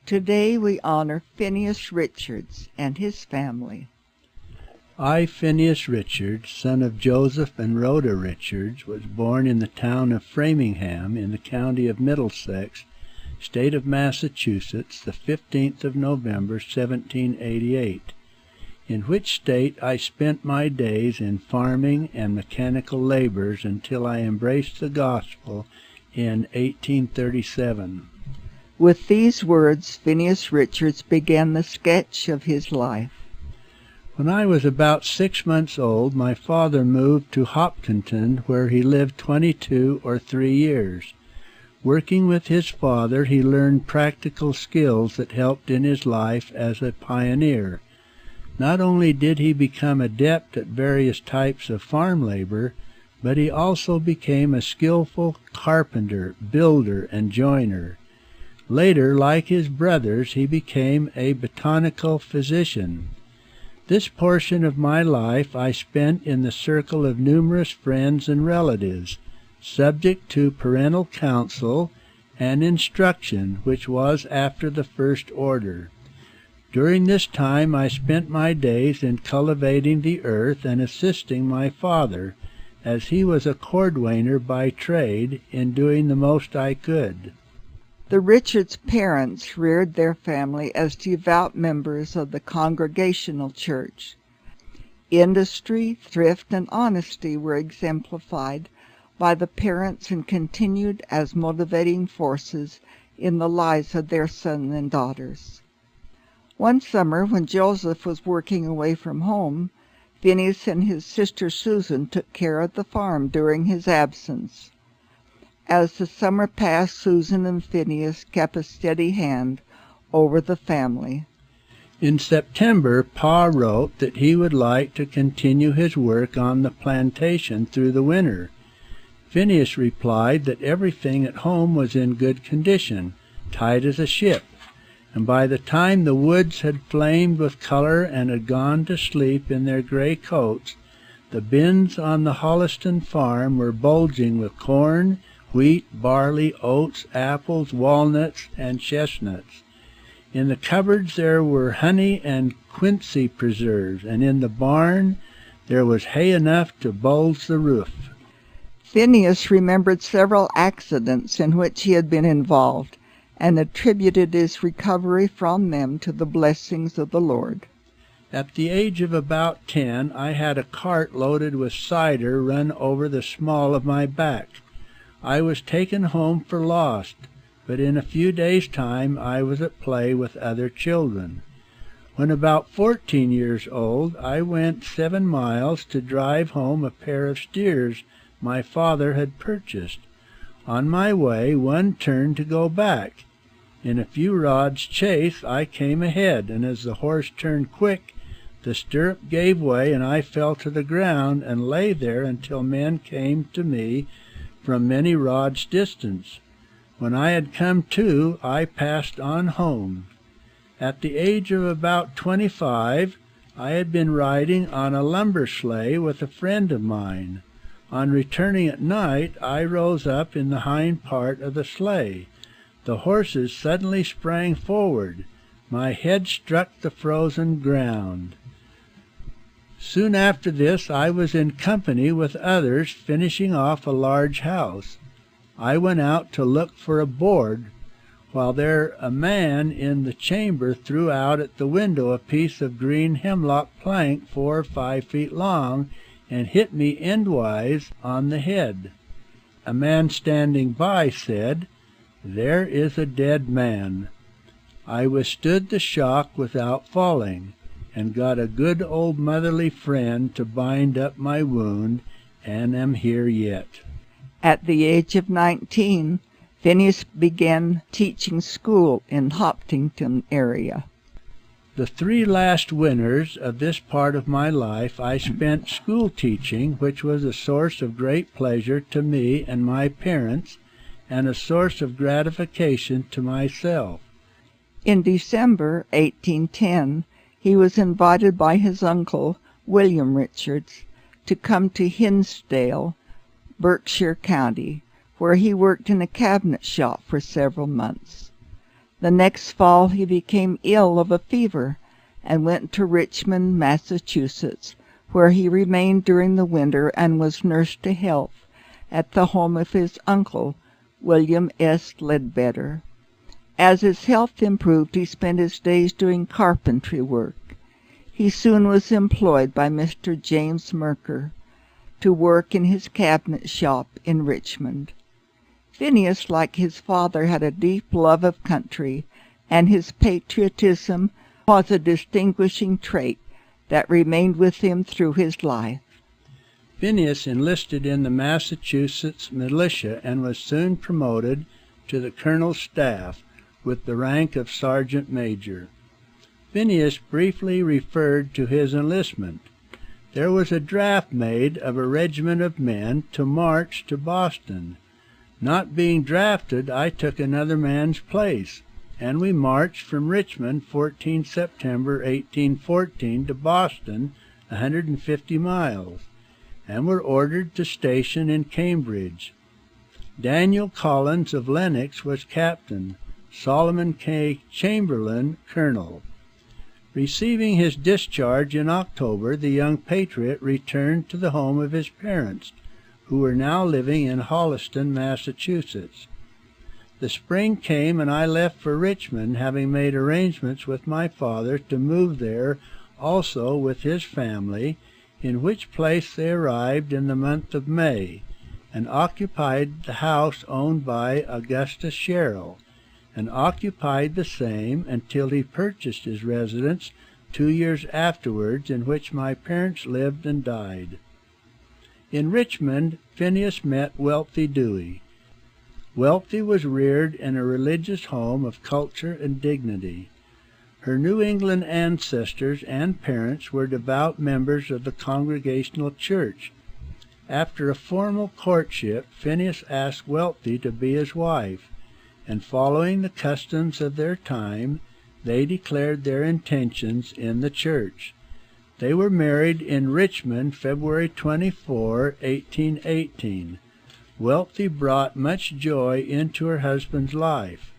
Today we honor Phinehas Richards and his family. I, Phinehas Richards, son of Joseph and Rhoda Richards, was born in the town of Framingham in the county of Middlesex, state of Massachusetts, the 15th of November, 1788, in which state I spent my days in farming and mechanical labors until I embraced the gospel in 1837. With these words, Phinehas Richards began the sketch of his life. When I was about 6 months old, my father moved to Hopkinton, where he lived 22 or 3 years. Working with his father, he learned practical skills that helped in his life as a pioneer. Not only did he become adept at various types of farm labor, but he also became a skillful carpenter, builder, and joiner. Later, like his brothers, he became a botanical physician. This portion of my life I spent in the circle of numerous friends and relatives, subject to parental counsel and instruction, which was after the first order. During this time I spent my days in cultivating the earth and assisting my father, as he was a cordwainer by trade, in doing the most I could. The Richards parents reared their family as devout members of the Congregational Church. Industry, thrift, and honesty were exemplified by the parents and continued as motivating forces in the lives of their sons and daughters. One summer, when Joseph was working away from home, Phinehas and his sister Susan took care of the farm during his absence. As the summer passed, Susan and Phinehas kept a steady hand over the family. In September, Pa wrote that he would like to continue his work on the plantation through the winter. Phinehas replied that everything at home was in good condition, tight as a ship, and by the time the woods had flamed with color and had gone to sleep in their gray coats, the bins on the Holliston farm were bulging with corn, wheat, barley, oats, apples, walnuts, and chestnuts. In the cupboards there were honey and quincy preserves, and in the barn there was hay enough to bulge the roof. Phinehas remembered several accidents in which he had been involved, and attributed his recovery from them to the blessings of the Lord. At the age of about 10, I had a cart loaded with cider run over the small of my back. I was taken home for lost, but in a few days' time I was at play with other children. When about 14 years old, I went 7 miles to drive home a pair of steers my father had purchased. On my way, one turned to go back. In a few rods' chase, I came ahead, and as the horse turned quick, the stirrup gave way, and I fell to the ground and lay there until men came to me from many rods' distance. When I had come to, I passed on home. At the age of about 25, I had been riding on a lumber sleigh with a friend of mine. On returning at night, I rose up in the hind part of the sleigh. The horses suddenly sprang forward. My head struck the frozen ground. Soon after this, I was in company with others finishing off a large house. I went out to look for a board, while there a man in the chamber threw out at the window a piece of green hemlock plank 4 or 5 feet long, and hit me endwise on the head. A man standing by said, "There is a dead man." I withstood the shock without falling, and got a good old motherly friend to bind up my wound, and am here yet. At the age of 19, Phinehas began teaching school in Hopkinton area. The 3 last winters of this part of my life I spent school teaching, which was a source of great pleasure to me and my parents, and a source of gratification to myself. In December 1810, he was invited by his uncle, William Richards, to come to Hinsdale, Berkshire County, where he worked in a cabinet shop for several months. The next fall he became ill of a fever and went to Richmond, Massachusetts, where he remained during the winter and was nursed to health at the home of his uncle, William S. Ledbetter. As his health improved, he spent his days doing carpentry work. He soon was employed by Mr. James Merker to work in his cabinet shop in Richmond. Phinehas, like his father, had a deep love of country, and his patriotism was a distinguishing trait that remained with him through his life. Phinehas enlisted in the Massachusetts militia and was soon promoted to the colonel's staff with the rank of sergeant major. Phinehas briefly referred to his enlistment. There was a draft made of a regiment of men to march to Boston. Not being drafted, I took another man's place, and we marched from Richmond 14 September 1814 to Boston, 150 miles, and were ordered to station in Cambridge. Daniel Collins of Lenox was captain, Solomon K. Chamberlain colonel. Receiving his discharge in October, the young patriot returned to the home of his parents, who were now living in Holliston, Massachusetts. The spring came, and I left for Richmond, having made arrangements with my father to move there also with his family, in which place they arrived in the month of May, and occupied the house owned by Augustus Sherrill, and occupied the same until he purchased his residence 2 years afterwards, in which my parents lived and died. In Richmond, Phinehas met Wealthy Dewey. Wealthy was reared in a religious home of culture and dignity. Her New England ancestors and parents were devout members of the Congregational Church. After a formal courtship, Phinehas asked Wealthy to be his wife, and following the customs of their time, they declared their intentions in the church. They were married in Richmond February 24, 1818. Wealthy brought much joy into her husband's life.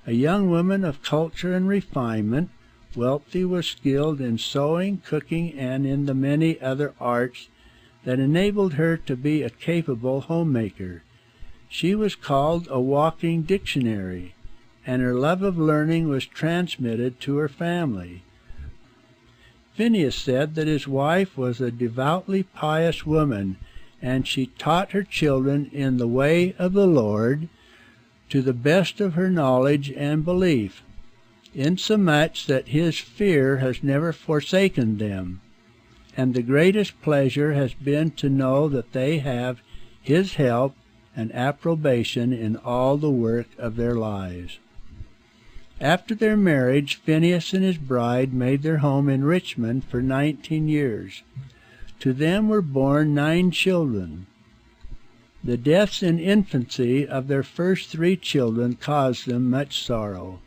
A young woman of culture and refinement, Wealthy was skilled in sewing, cooking, and in the many other arts that enabled her to be a capable homemaker. She was called a walking dictionary, and her love of learning was transmitted to her family. Phinehas said that his wife was a devoutly pious woman, and she taught her children in the way of the Lord to the best of her knowledge and belief, insomuch that his fear has never forsaken them, and the greatest pleasure has been to know that they have his help and approbation in all the work of their lives. After their marriage, Phinehas and his bride made their home in Richmond for 19 years. To them were born 9 children. The deaths in infancy of their first 3 children caused them much sorrow.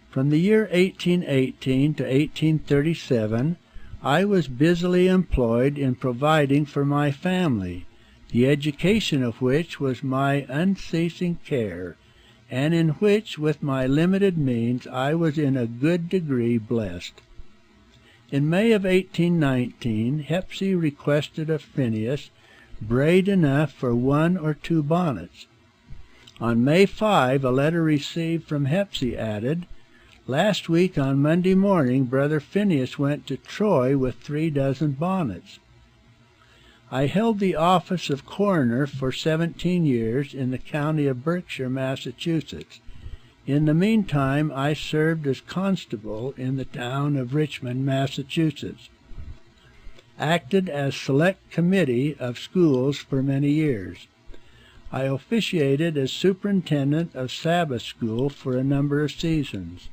From the year 1818 to 1837, I was busily employed in providing for my family, the education of which was my unceasing care, and in which, with my limited means, I was in a good degree blessed. In May of 1819, Hepsy requested of Phinehas braid enough for 1 or 2 bonnets. On May 5, a letter received from Hepsy added, "Last week on Monday morning, Brother Phinehas went to Troy with 3 dozen bonnets." I held the office of coroner for 17 years in the county of Berkshire, Massachusetts. In the meantime, I served as constable in the town of Richmond, Massachusetts, acted as select committee of schools for many years. I officiated as superintendent of Sabbath school for a number of seasons.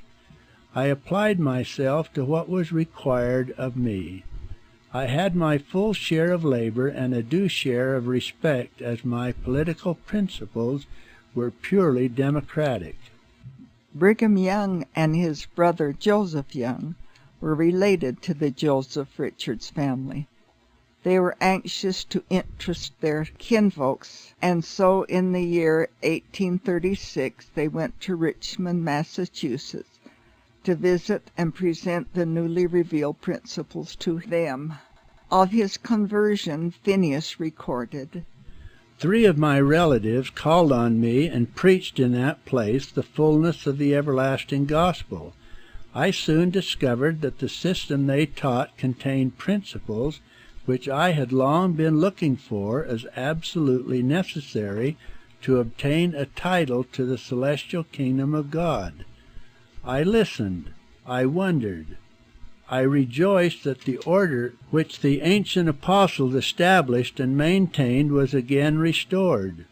I applied myself to what was required of me. I had my full share of labor and a due share of respect, as my political principles were purely democratic. Brigham Young and his brother Joseph Young were related to the Joseph Richards family. They were anxious to interest their kinfolks, and so in the year 1836 they went to Richmond, Massachusetts, to visit and present the newly revealed principles to them. Of his conversion, Phinehas recorded, "3 of my relatives called on me and preached in that place the fullness of the everlasting gospel. I soon discovered that the system they taught contained principles which I had long been looking for as absolutely necessary to obtain a title to the celestial kingdom of God. I listened, I wondered, I rejoiced that the order which the ancient apostles established and maintained was again restored.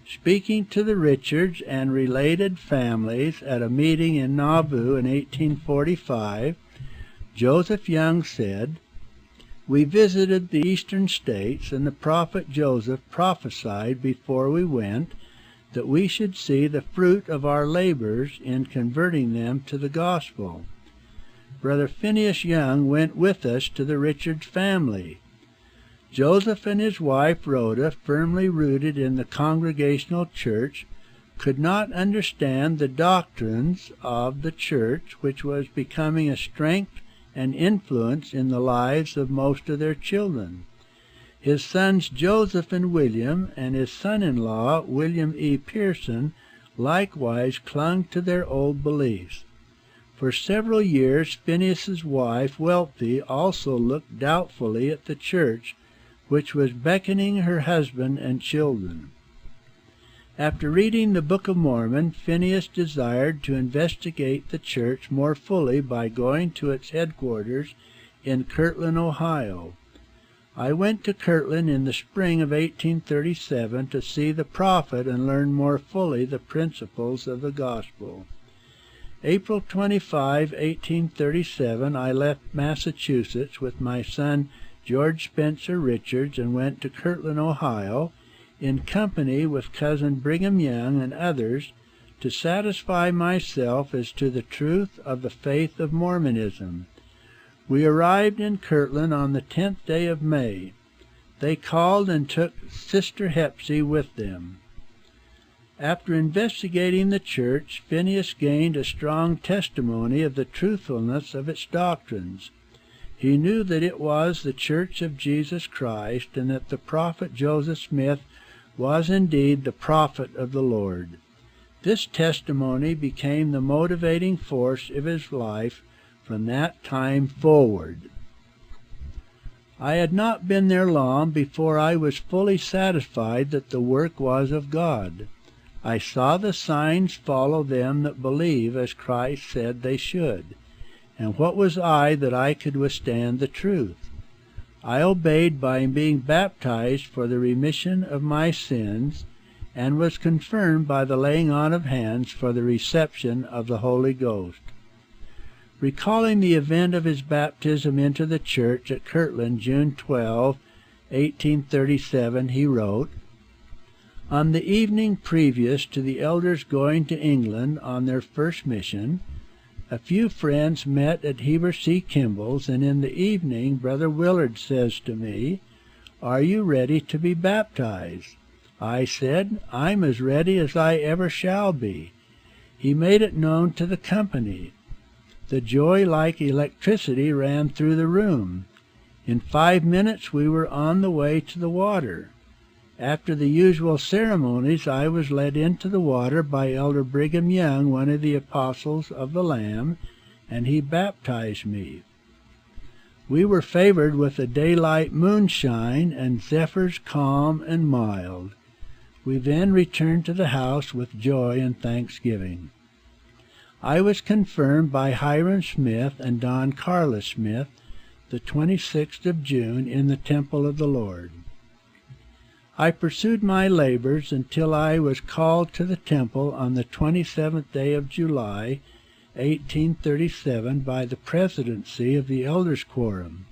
Speaking to the Richards and related families at a meeting in Nauvoo in 1845, Joseph Young said, "We visited the eastern states, and the prophet Joseph prophesied before we went that we should see the fruit of our labors in converting them to the gospel. Brother Phinehas Young went with us to the Richards family. Joseph and his wife Rhoda, firmly rooted in the Congregational Church, could not understand the doctrines of the church, which was becoming a strength and influence in the lives of most of their children. His sons Joseph and William, and his son-in-law William E. Pearson, likewise clung to their old beliefs. For several years Phinehas's wife Wealthy also looked doubtfully at the church, which was beckoning her husband and children. After reading the Book of Mormon, Phinehas desired to investigate the church more fully by going to its headquarters in Kirtland, Ohio. I went to Kirtland in the spring of 1837 to see the prophet and learn more fully the principles of the gospel. April 25, 1837, I left Massachusetts with my son George Spencer Richards and went to Kirtland, Ohio, in company with cousin Brigham Young and others, to satisfy myself as to the truth of the faith of Mormonism. We arrived in Kirtland on the 10th day of May. They called and took Sister Hepsy with them. After investigating the church, Phinehas gained a strong testimony of the truthfulness of its doctrines. He knew that it was the Church of Jesus Christ, and that the prophet Joseph Smith was indeed the prophet of the Lord. This testimony became the motivating force of his life from that time forward. I had not been there long before I was fully satisfied that the work was of God. I saw the signs follow them that believe, as Christ said they should. And what was I that I could withstand the truth? I obeyed by being baptized for the remission of my sins, and was confirmed by the laying on of hands for the reception of the Holy Ghost. Recalling the event of his baptism into the church at Kirtland, June 12, 1837, he wrote, "On the evening previous to the elders going to England on their first mission, a few friends met at Heber C. Kimball's, and in the evening Brother Willard says to me, 'Are you ready to be baptized?' I said, 'I'm as ready as I ever shall be.' He made it known to the company. The joy like electricity ran through the room. In 5 minutes we were on the way to the water. After the usual ceremonies, I was led into the water by Elder Brigham Young, one of the apostles of the Lamb, and he baptized me. We were favored with a daylight moonshine and zephyrs calm and mild. We then returned to the house with joy and thanksgiving. I was confirmed by Hiram Smith and Don Carlos Smith the 26th of June in the temple of the Lord. I pursued my labors until I was called to the temple on the 27th day of July, 1837, by the presidency of the Elders' Quorum,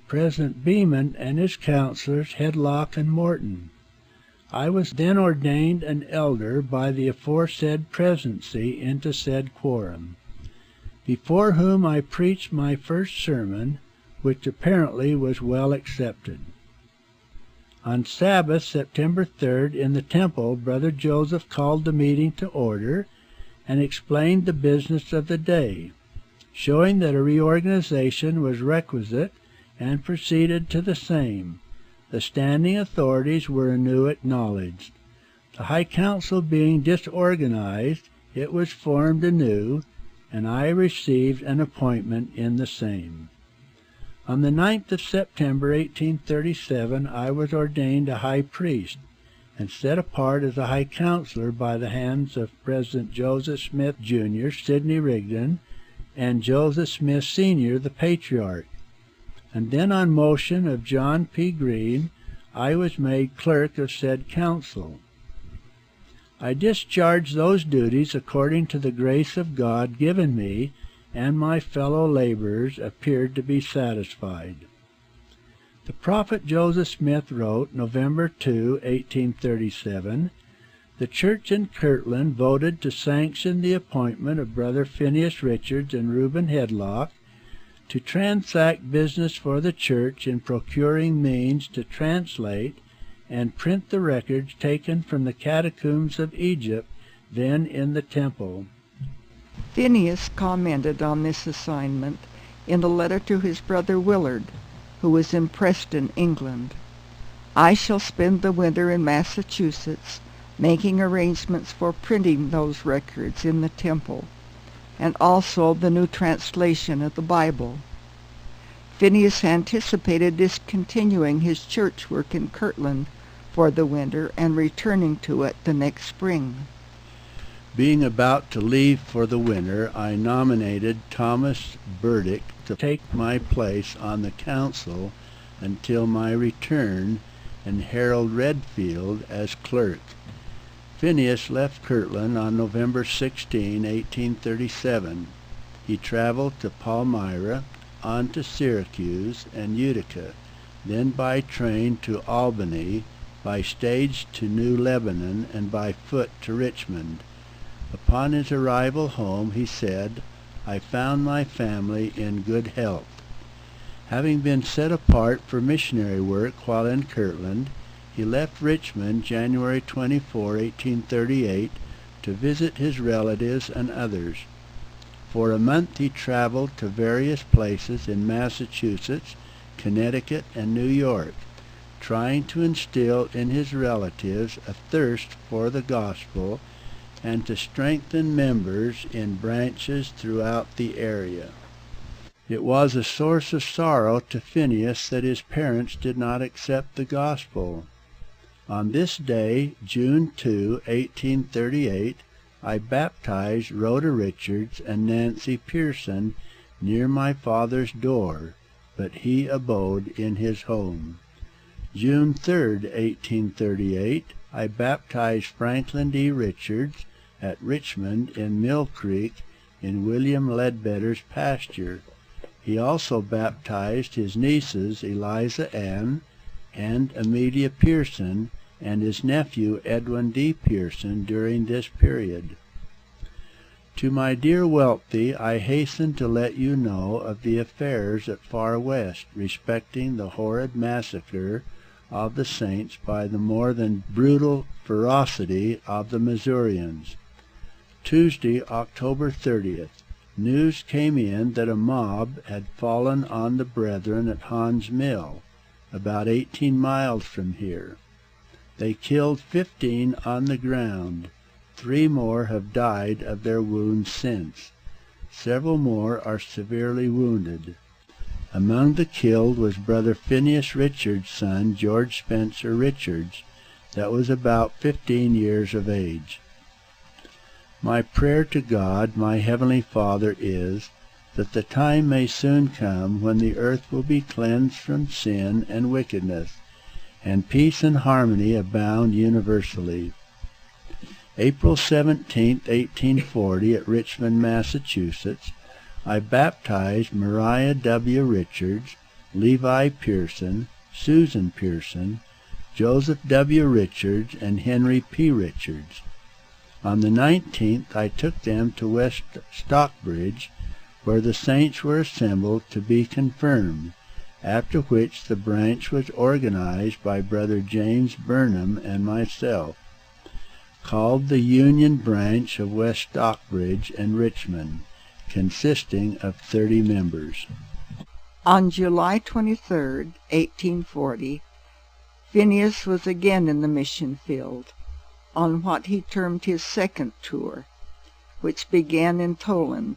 President Beeman and his counselors, Headlock and Morton. I was then ordained an elder by the aforesaid presidency into said quorum, before whom I preached my first sermon, which apparently was well accepted. On Sabbath, September 3rd, in the temple, Brother Joseph called the meeting to order and explained the business of the day, showing that a reorganization was requisite, and proceeded to the same. The standing authorities were anew acknowledged. The High Council being disorganized, it was formed anew, and I received an appointment in the same. On the 9th of September, 1837, I was ordained a high priest, and set apart as a high counselor by the hands of President Joseph Smith, Jr., Sidney Rigdon, and Joseph Smith, Sr., the patriarch. And then on motion of John P. Green, I was made clerk of said council. I discharged those duties according to the grace of God given me, and my fellow laborers appeared to be satisfied. The prophet Joseph Smith wrote, November 2, 1837, "The church in Kirtland voted to sanction the appointment of Brother Phinehas Richards and Reuben Hedlock to transact business for the church in procuring means to translate and print the records taken from the catacombs of Egypt, then in the temple." Phinehas commented on this assignment in a letter to his brother Willard, who was in Preston, England. "I shall spend the winter in Massachusetts, making arrangements for printing those records in the temple, and also the new translation of the Bible." Phinehas anticipated discontinuing his church work in Kirtland for the winter and returning to it the next spring. Being about to leave for the winter, I nominated Thomas Burdick to take my place on the council until my return, and Harold Redfield as clerk. Phinehas left Kirtland on November 16, 1837. He traveled to Palmyra, on to Syracuse and Utica, then by train to Albany, by stage to New Lebanon, and by foot to Richmond. Upon his arrival home, he said, "I found my family in good health." Having been set apart for missionary work while in Kirtland, he left Richmond January 24, 1838, to visit his relatives and others. For a month he traveled to various places in Massachusetts, Connecticut, and New York, trying to instill in his relatives a thirst for the gospel and to strengthen members in branches throughout the area. It was a source of sorrow to Phinehas that his parents did not accept the gospel. On this day, June 2, 1838, I baptized Rhoda Richards and Nancy Pearson near my father's door, but he abode in his home. June 3, 1838, I baptized Franklin D. Richards at Richmond in Mill Creek in William Ledbetter's pasture. He also baptized his nieces Eliza Ann and Amelia Pearson and his nephew Edwin D. Pearson during this period. To my dear Welty, I hasten to let you know of the affairs at Far West respecting the horrid massacre of the saints by the more than brutal ferocity of the Missourians. Tuesday, October 30th, news came in that a mob had fallen on the brethren at Haun's Mill, about 18 miles from here. They killed 15 on the ground. 3 more have died of their wounds since. Several more are severely wounded. Among the killed was Brother Phinehas Richards' son, George Spencer Richards, that was about 15 years of age. My prayer to God, my Heavenly Father, is that the time may soon come when the earth will be cleansed from sin and wickedness, and peace and harmony abound universally. April 17, 1840, at Richmond, Massachusetts, I baptized Mariah W. Richards, Levi Pearson, Susan Pearson, Joseph W. Richards, and Henry P. Richards. On the 19th, I took them to West Stockbridge, where the saints were assembled to be confirmed, after which the branch was organized by Brother James Burnham and myself, called the Union Branch of West Stockbridge and Richmond, consisting of 30 members. On July 23, 1840, Phinehas was again in the mission field, on what he termed his second tour, which began in Toland.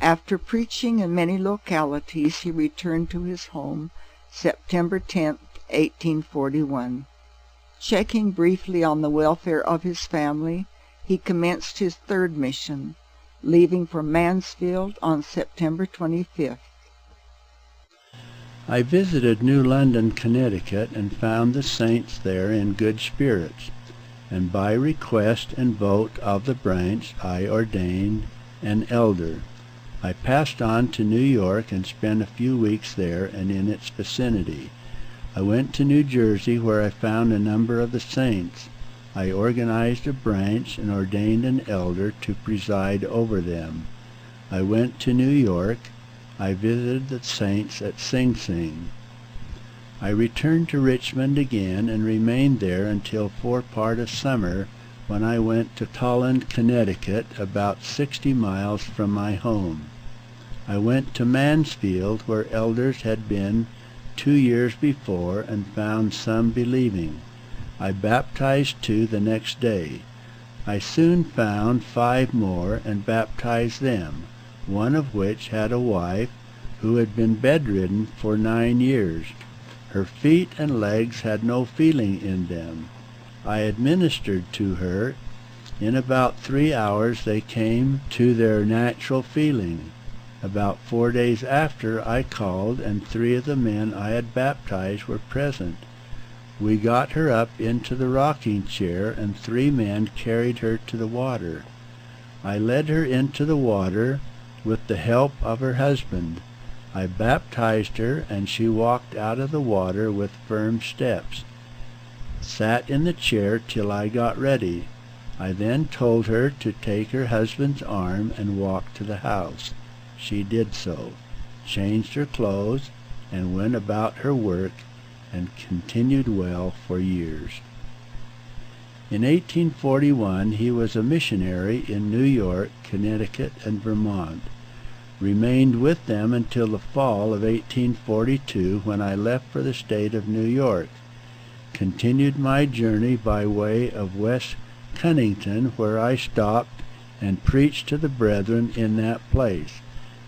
After preaching in many localities, he returned to his home September 10, 1841. Checking briefly on the welfare of his family, he commenced his third mission, leaving for Mansfield on September 25th. I visited New London, Connecticut, and found the saints there in good spirits, and by request and vote of the branch I ordained an elder. I passed on to New York and spent a few weeks there and in its vicinity. I went to New Jersey, where I found a number of the saints. I organized a branch and ordained an elder to preside over them. I went to New York. I visited the saints at Sing Sing. I returned to Richmond again and remained there until part of summer, when I went to Toland, Connecticut, about 60 miles from my home. I went to Mansfield, where elders had been 2 years before, and found some believing. I baptized 2 the next day. I soon found 5 more and baptized them, one of which had a wife who had been bedridden for 9 years. Her feet and legs had no feeling in them. I administered to her. In about 3 hours they came to their natural feeling. About 4 days after I called, and 3 of the men I had baptized were present. We got her up into the rocking chair, and 3 men carried her to the water. I led her into the water with the help of her husband. I baptized her, and she walked out of the water with firm steps, sat in the chair till I got ready. I then told her to take her husband's arm and walk to the house. She did so, changed her clothes, and went about her work, and continued well for years. In 1841 he was a missionary in New York, Connecticut, and Vermont. Remained with them until the fall of 1842, when I left for the state of New York. Continued my journey by way of West Cunnington, where I stopped and preached to the brethren in that place,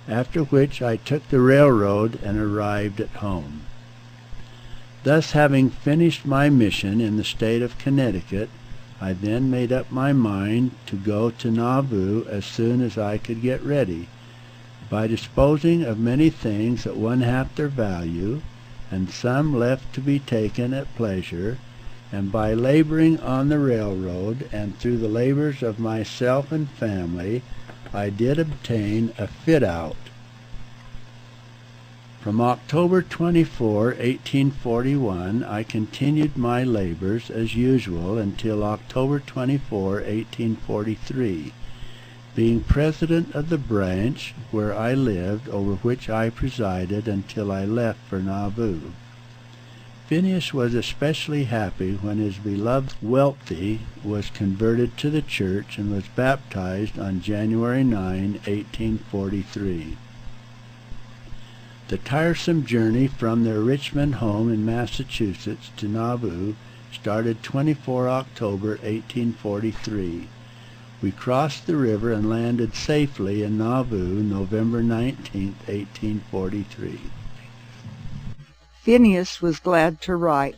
after which I took the railroad and arrived at home. Thus, having finished my mission in the state of Connecticut, I then made up my mind to go to Nauvoo as soon as I could get ready. By disposing of many things at 1/2 their value, and some left to be taken at pleasure, and by laboring on the railroad, and through the labors of myself and family, I did obtain a fit-out. From October 24, 1841, I continued my labors as usual until October 24, 1843, being president of the branch where I lived, over which I presided until I left for Nauvoo. Phinehas was especially happy when his beloved Welty was converted to the church and was baptized on January 9, 1843. The tiresome journey from their Richmond home in Massachusetts to Nauvoo started 24 October 1843. We crossed the river and landed safely in Nauvoo November 19, 1843. Phinehas was glad to write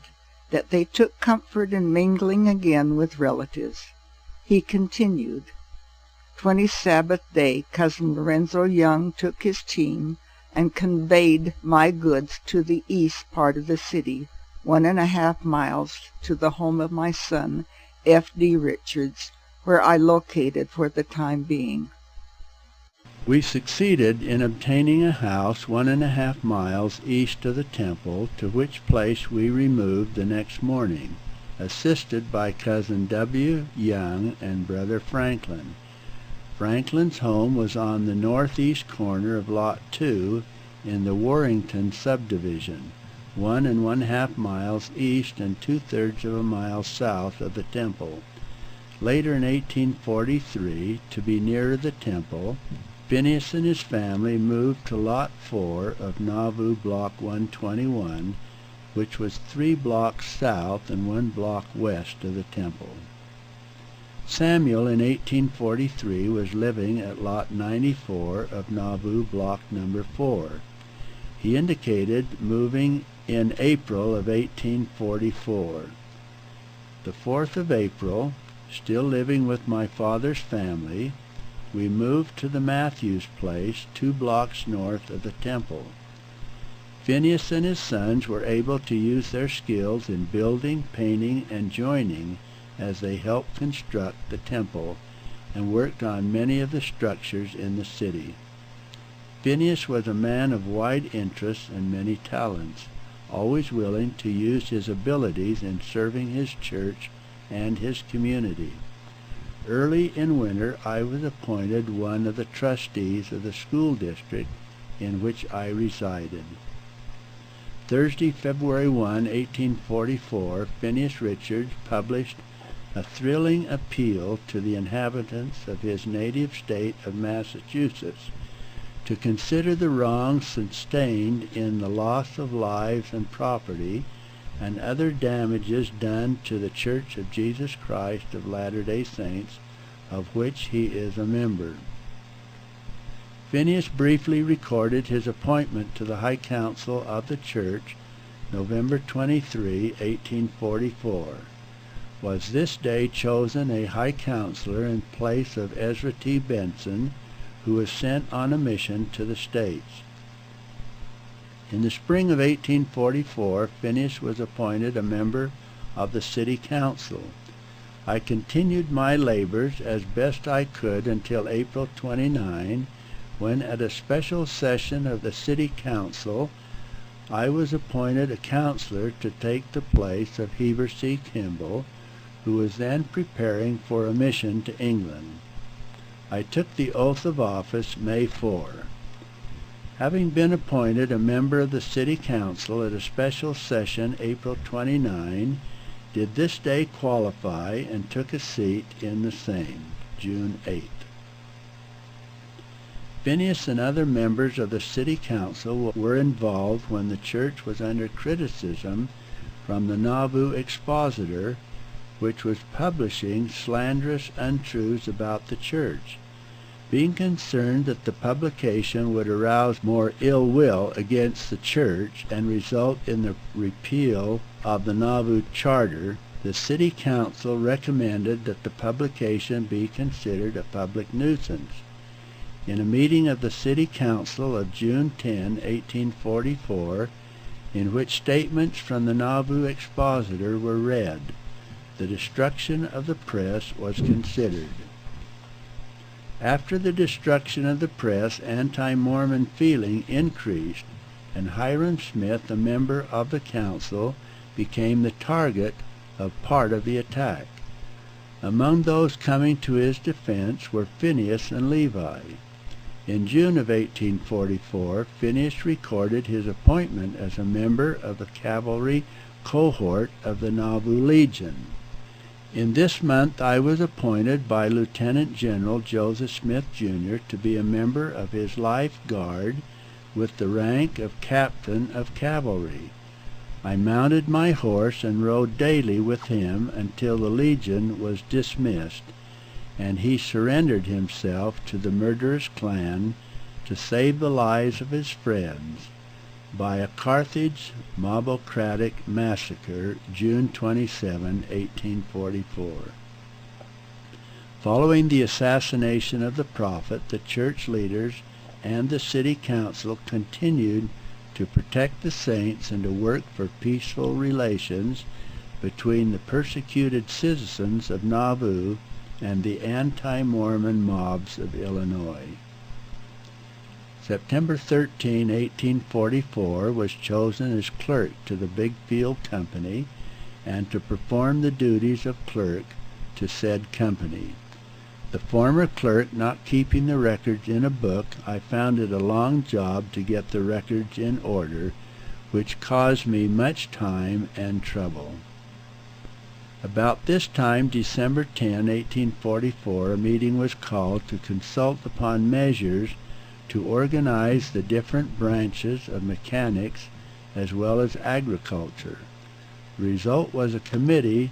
that they took comfort in mingling again with relatives. He continued, 20 Sabbath day, Cousin Lorenzo Young took his team and conveyed my goods to the east part of the city, 1½ miles to the home of my son, F.D. Richards, where I located for the time being. We succeeded in obtaining a house 1½ miles east of the temple, to which place we removed the next morning, assisted by Cousin W. Young and Brother Franklin. Franklin's home was on the northeast corner of Lot 2 in the Warrington subdivision, 1½ miles east and 2/3 of a mile south of the temple. Later in 1843, to be nearer the temple, Phinehas and his family moved to Lot 4 of Nauvoo Block 121, which was 3 blocks south and 1 block west of the temple. Samuel in 1843 was living at Lot 94 of Nauvoo Block number 4. He indicated moving in April of 1844. The 4th of April, still living with my father's family, we moved to the Matthews place 2 blocks north of the temple. Phinehas and his sons were able to use their skills in building, painting, and joining as they helped construct the temple and worked on many of the structures in the city. Phinehas was a man of wide interests and many talents, always willing to use his abilities in serving his church and his community. Early in winter I was appointed one of the trustees of the school district in which I resided. Thursday, February 1, 1844, Phinehas Richards published a thrilling appeal to the inhabitants of his native state of Massachusetts to consider the wrongs sustained in the loss of lives and property and other damages done to the Church of Jesus Christ of Latter-day Saints, of which he is a member. Phinehas briefly recorded his appointment to the High Council of the Church, November 23, 1844. Was this day chosen a High Counselor in place of Ezra T. Benson, who was sent on a mission to the States. In the spring of 1844, Phinehas was appointed a member of the City Council. I continued my labors as best I could until April 29, when at a special session of the City Council I was appointed a counselor to take the place of Heber C. Kimball, who was then preparing for a mission to England. I took the oath of office May 4. Having been appointed a member of the City Council at a special session April 29, did this day qualify and took a seat in the same, June 8. Phinehas and other members of the City Council were involved when the church was under criticism from the Nauvoo Expositor, which was publishing slanderous untruths about the church. Being concerned that the publication would arouse more ill will against the church and result in the repeal of the Nauvoo Charter, the City Council recommended that the publication be considered a public nuisance. In a meeting of the City Council of June 10, 1844, in which statements from the Nauvoo Expositor were read, the destruction of the press was considered. After the destruction of the press, anti-Mormon feeling increased, and Hiram Smith, a member of the council, became the target of part of the attack. Among those coming to his defense were Phinehas and Levi. In June of 1844, Phinehas recorded his appointment as a member of the cavalry cohort of the Nauvoo Legion. In this month I was appointed by Lieutenant General Joseph Smith, Jr. to be a member of his Life Guard with the rank of Captain of Cavalry. I mounted my horse and rode daily with him until the Legion was dismissed, and he surrendered himself to the murderous clan to save the lives of his friends by a Carthage mobocratic massacre, June 27, 1844. Following the assassination of the prophet, the church leaders and the city council continued to protect the saints and to work for peaceful relations between the persecuted citizens of Nauvoo and the anti-Mormon mobs of Illinois. September 13, 1844, was chosen as clerk to the Big Field Company and to perform the duties of clerk to said company. The former clerk not keeping the records in a book, I found it a long job to get the records in order, which caused me much time and trouble. About this time, December 10, 1844, a meeting was called to consult upon measures to organize the different branches of mechanics as well as agriculture. The result was a committee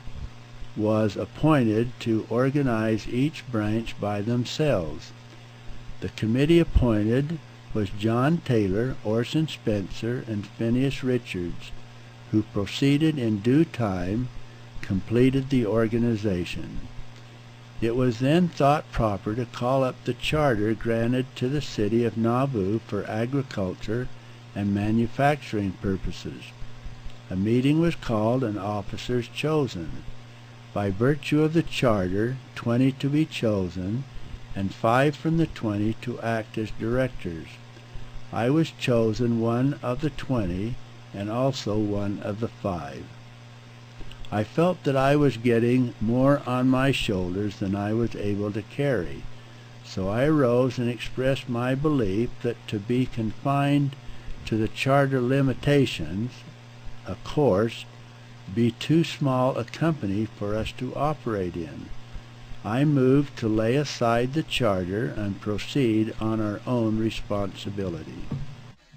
was appointed to organize each branch by themselves. The committee appointed was John Taylor, Orson Spencer, and Phinehas Richards, who proceeded in due time, completed the organization. It was then thought proper to call up the charter granted to the city of Nauvoo for agriculture and manufacturing purposes. A meeting was called and officers chosen. By virtue of the charter, 20 to be chosen, and 5 from the 20 to act as directors. I was chosen one of the 20, and also one of the 5. I felt that I was getting more on my shoulders than I was able to carry, so I arose and expressed my belief that to be confined to the charter limitations, of course, be too small a company for us to operate in. I moved to lay aside the charter and proceed on our own responsibility.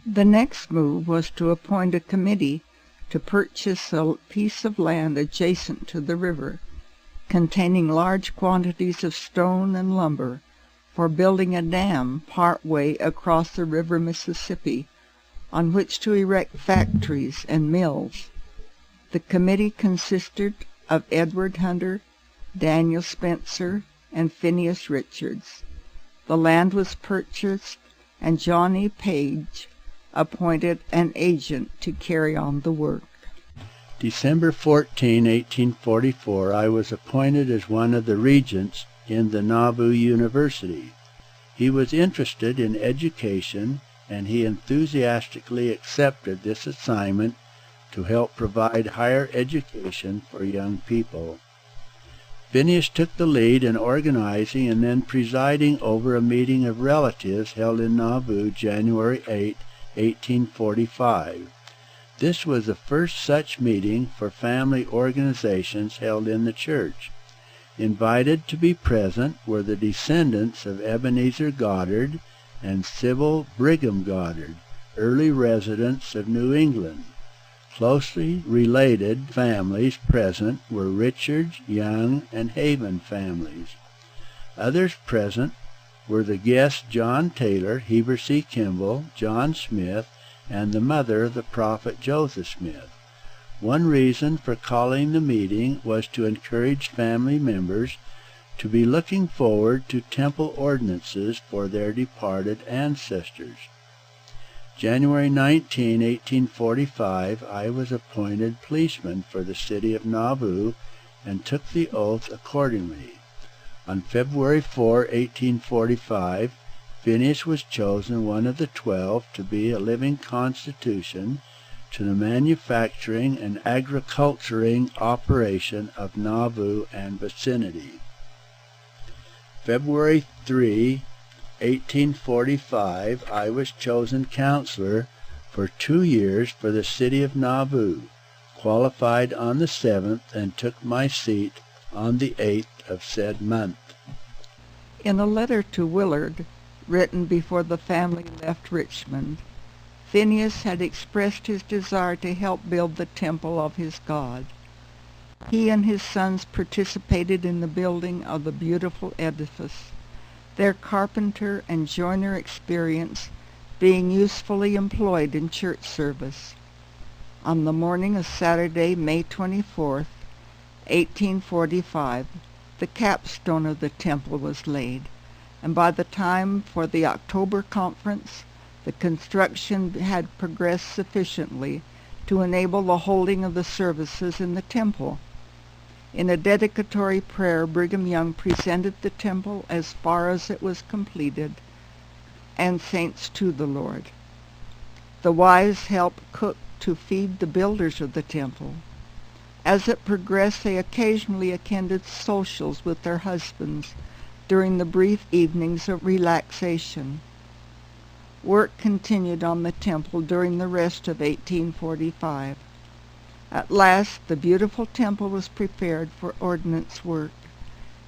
The next move was to appoint a committee to purchase a piece of land adjacent to the river, containing large quantities of stone and lumber, for building a dam part way across the river Mississippi, on which to erect factories and mills. The committee consisted of Edward Hunter, Daniel Spencer, and Phinehas Richards. The land was purchased, and Johnny Page appointed an agent to carry on the work. December 14, 1844, I was appointed as one of the regents in the Nauvoo University. He was interested in education, and he enthusiastically accepted this assignment to help provide higher education for young people. Phinehas took the lead in organizing and then presiding over a meeting of relatives held in Nauvoo January 8, 1845. This was the first such meeting for family organizations held in the church. Invited to be present were the descendants of Ebenezer Goddard and Sybil Brigham Goddard, early residents of New England. Closely related families present were Richards, Young, and Haven families. Others present were the guests John Taylor, Heber C. Kimball, John Smith, and the mother of the prophet Joseph Smith. One reason for calling the meeting was to encourage family members to be looking forward to temple ordinances for their departed ancestors. January 19, 1845, I was appointed policeman for the city of Nauvoo and took the oath accordingly. On February 4, 1845, Phinehas was chosen one of the 12 to be a living constitution to the manufacturing and agriculturing operation of Nauvoo and vicinity. February 3, 1845, I was chosen counselor for 2 years for the city of Nauvoo, qualified on the 7th, and took my seat on the 8th of said month. In a letter to Willard, written before the family left Richmond, Phinehas had expressed his desire to help build the temple of his God. He and his sons participated in the building of the beautiful edifice, their carpenter and joiner experience being usefully employed in church service. On the morning of Saturday, May 24th, 1845, the capstone of the temple was laid, and by the time for the October conference, the construction had progressed sufficiently to enable the holding of the services in the temple. In a dedicatory prayer, Brigham Young presented the temple as far as it was completed, and saints to the Lord. The wives helped cook to feed the builders of the temple. As it progressed, they occasionally attended socials with their husbands, during the brief evenings of relaxation. Work continued on the temple during the rest of 1845. At last the beautiful temple was prepared for ordnance work.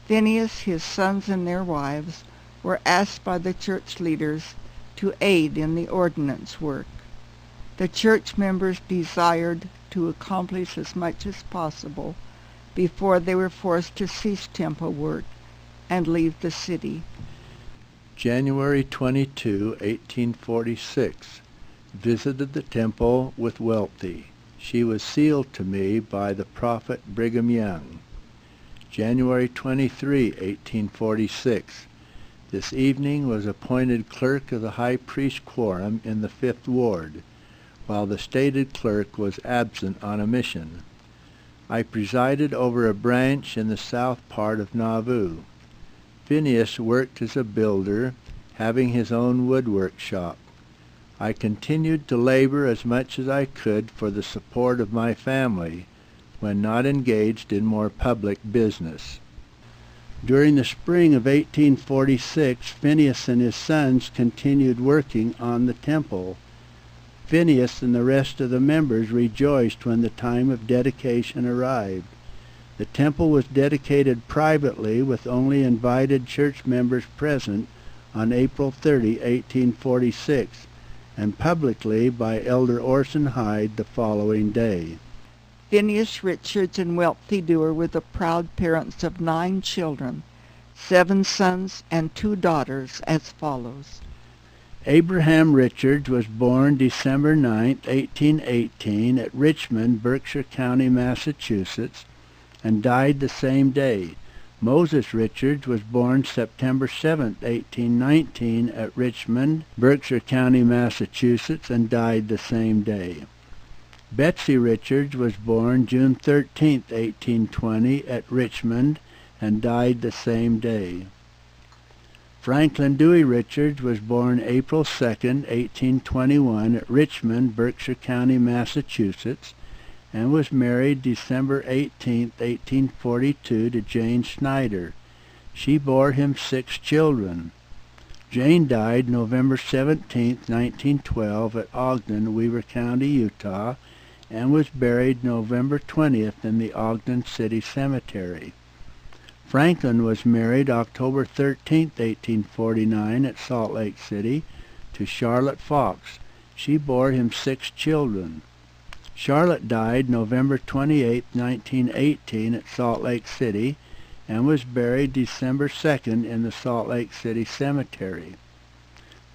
Phinehas, his sons, and their wives were asked by the church leaders to aid in the ordnance work. The church members desired to accomplish as much as possible before they were forced to cease temple work and leave the city. January 22, 1846. Visited the temple with Welty. She was sealed to me by the prophet Brigham Young. January 23, 1846. This evening was appointed clerk of the high priest quorum in the 5th Ward, while the stated clerk was absent on a mission. I presided over a branch in the south part of Nauvoo. Phinehas worked as a builder, having his own woodwork shop. I continued to labor as much as I could for the support of my family, when not engaged in more public business. During the spring of 1846, Phinehas and his sons continued working on the temple. Phinehas and the rest of the members rejoiced when the time of dedication arrived. The temple was dedicated privately with only invited church members present on April 30, 1846, and publicly by Elder Orson Hyde the following day. Phinehas Richards and Welty Dewar were the proud parents of 9 children, 7 sons and 2 daughters, as follows. Abraham Richards was born December 9, 1818, at Richmond, Berkshire County, Massachusetts, and died the same day. Moses Richards was born September 7, 1819, at Richmond, Berkshire County, Massachusetts, and died the same day. Betsy Richards was born June 13, 1820, at Richmond, and died the same day. Franklin Dewey Richards was born April 2, 1821, at Richmond, Berkshire County, Massachusetts, and was married December 18, 1842, to Jane Snyder. She bore him 6 children. Jane died November 17, 1912, at Ogden, Weber County, Utah, and was buried November 20th in the Ogden City Cemetery. Franklin was married October 13, 1849, at Salt Lake City, to Charlotte Fox. She bore him 6 children. Charlotte died November 28, 1918, at Salt Lake City, and was buried December 2nd in the Salt Lake City Cemetery.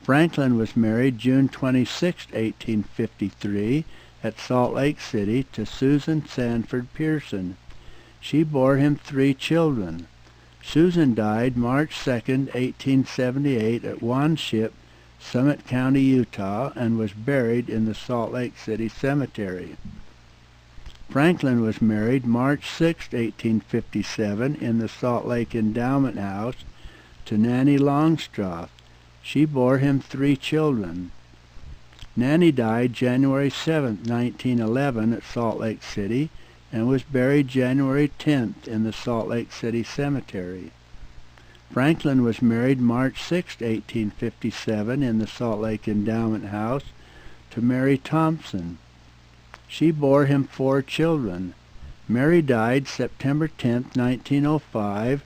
Franklin was married June 26, 1853, at Salt Lake City, to Susan Sanford Pearson. She bore him 3 children. Susan died March 2, 1878, at Wanship, Summit County, Utah, and was buried in the Salt Lake City Cemetery. Franklin was married March 6, 1857, in the Salt Lake Endowment House, to Nanny Longstreth. She bore him 3 children. Nanny died January 7, 1911, at Salt Lake City, and was buried January 10th in the Salt Lake City Cemetery. Franklin was married March 6, 1857, in the Salt Lake Endowment House, to Mary Thompson. She bore him 4 children. Mary died September 10, 1905,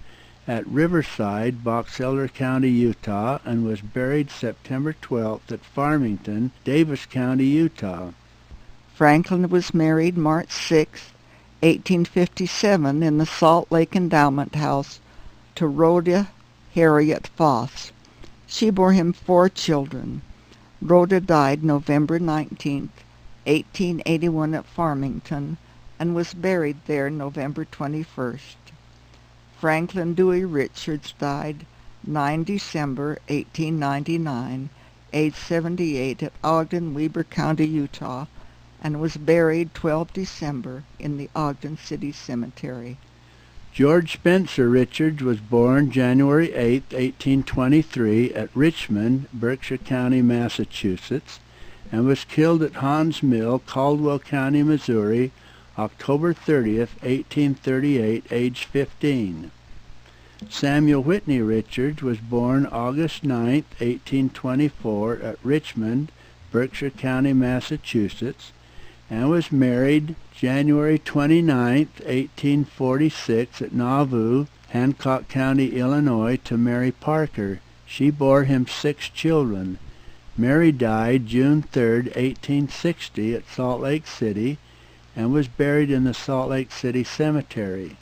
at Riverside, Box Elder County, Utah, and was buried September 12th at Farmington, Davis County, Utah. Franklin was married March 6, 1857, in the Salt Lake Endowment House, to Rhoda Harriet Foss. She bore him 4 children. Rhoda died November 19, 1881, at Farmington, and was buried there November 21st. Franklin Dewey Richards died 9 December 1899, age 78, at Ogden, Weber County, Utah, and was buried 12 December in the Ogden City Cemetery. George Spencer Richards was born January 8, 1823, at Richmond, Berkshire County, Massachusetts, and was killed at Hans Mill, Caldwell County, Missouri, October 30, 1838, age 15. Samuel Whitney Richards was born August 9, 1824, at Richmond, Berkshire County, Massachusetts, and was married January 29, 1846, at Nauvoo, Hancock County, Illinois, to Mary Parker. She bore him 6 children. Mary died June 3, 1860, at Salt Lake City, and was buried in the Salt Lake City Cemetery.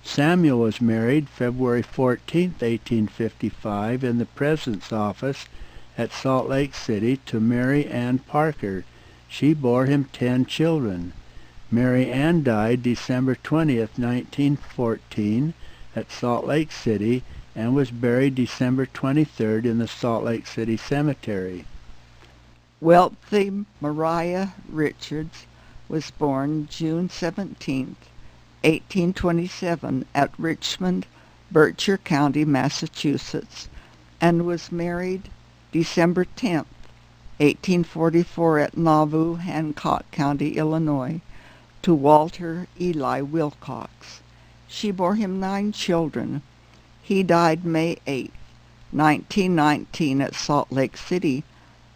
Samuel was married February 14, 1855, in the President's office at Salt Lake City to Mary Ann Parker. She bore him 10 children. Mary Ann died December 20, 1914, at Salt Lake City, and was buried December 23 in the Salt Lake City Cemetery. Wealthy Mariah Richards was born June 17, 1827, at Richmond, Berkshire County, Massachusetts, and was married December 10, 1844, at Nauvoo, Hancock County, Illinois, to Walter Eli Wilcox. She bore him 9 children. He died May 8, 1919, at Salt Lake City,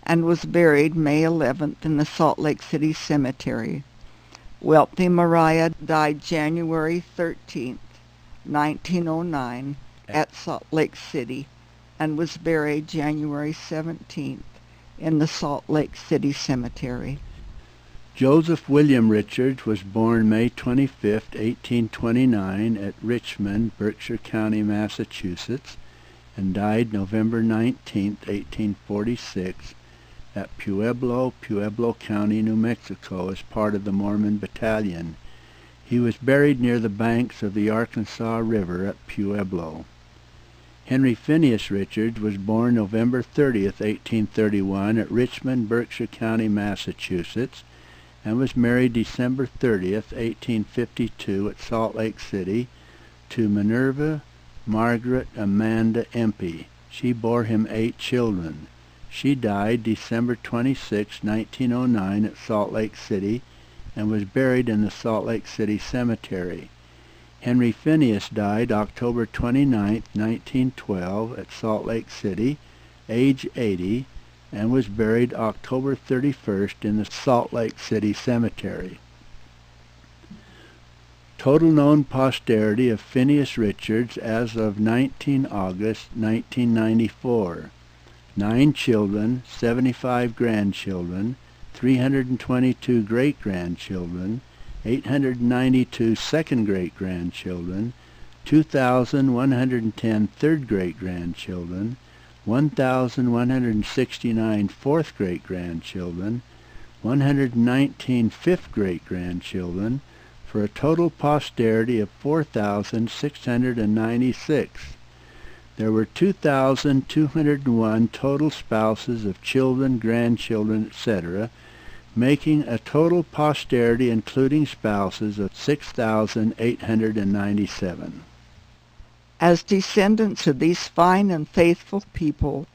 and was buried May 11th in the Salt Lake City Cemetery. Wealthy Mariah died January 13, 1909, at Salt Lake City, and was buried January 17th in the Salt Lake City Cemetery. Joseph William Richards was born May 25, 1829, at Richmond, Berkshire County, Massachusetts, and died November 19, 1846, at Pueblo, County, New Mexico, as part of the Mormon Battalion. He was buried near the banks of the Arkansas River at Pueblo. Henry Phinehas Richards was born November 30, 1831, at Richmond, Berkshire County, Massachusetts, and was married December 30, 1852, at Salt Lake City, to Minerva Margaret Amanda Empey. She bore him 8 children. She died December 26, 1909, at Salt Lake City, and was buried in the Salt Lake City Cemetery. Henry Phinehas died October 29, 1912, at Salt Lake City, age 80, and was buried October 31st in the Salt Lake City Cemetery. Total known posterity of Phinehas Richards as of 19 August 1994. 9 children, 75 grandchildren, 322 great-grandchildren, 892 second-great-grandchildren, 2,110 third-great-grandchildren, 1,169 fourth-great-grandchildren, 119 fifth-great-grandchildren, for a total posterity of 4,696. There were 2,201 total spouses of children, grandchildren, etc., making a total posterity including spouses of 6,897. As descendants of these fine and faithful people,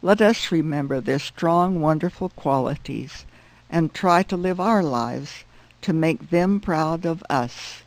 let us remember their strong, wonderful qualities and try to live our lives to make them proud of us.